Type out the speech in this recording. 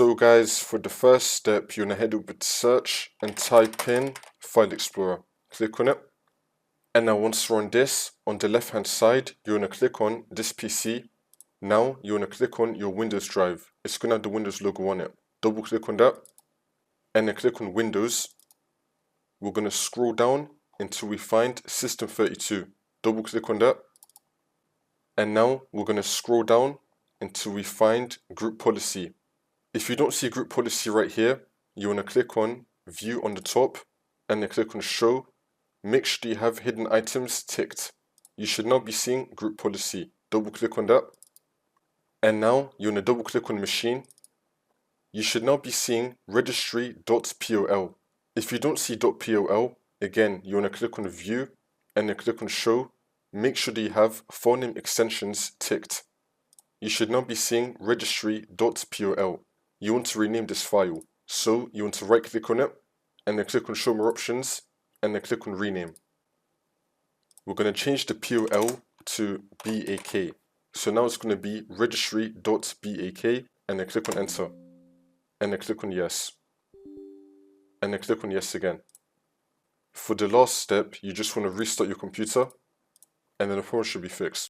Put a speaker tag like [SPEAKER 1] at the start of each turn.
[SPEAKER 1] So guys, for the first step, you're going to head over to search and type in File Explorer. Click on it. And now once you're on this, on the left hand side, you're going to click on this PC. Now you're going to click on your Windows drive. It's going to have the Windows logo on it. Double click on that and then click on Windows. We're going to scroll down until we find System32. Double click on that. And now we're going to scroll down until we find Group Policy. If you don't see Group Policy right here, you want to click on View on the top and then click on Show. Make sure you have hidden items ticked. You should now be seeing Group Policy. Double click on that. And now you want to double click on Machine. You should now be seeing registry.pol. If you don't see .pol, again, you want to click on View and then click on Show. Make sure that you have file name extensions ticked. You should now be seeing registry.pol. You want to rename this file. So you want to right click on it and then click on Show More Options and then click on Rename. We're going to change the POL to BAK. So now it's going to be registry.bak and then click on Enter. And then click on Yes. And then click on Yes again. For the last step, you just want to restart your computer and then the problem should be fixed.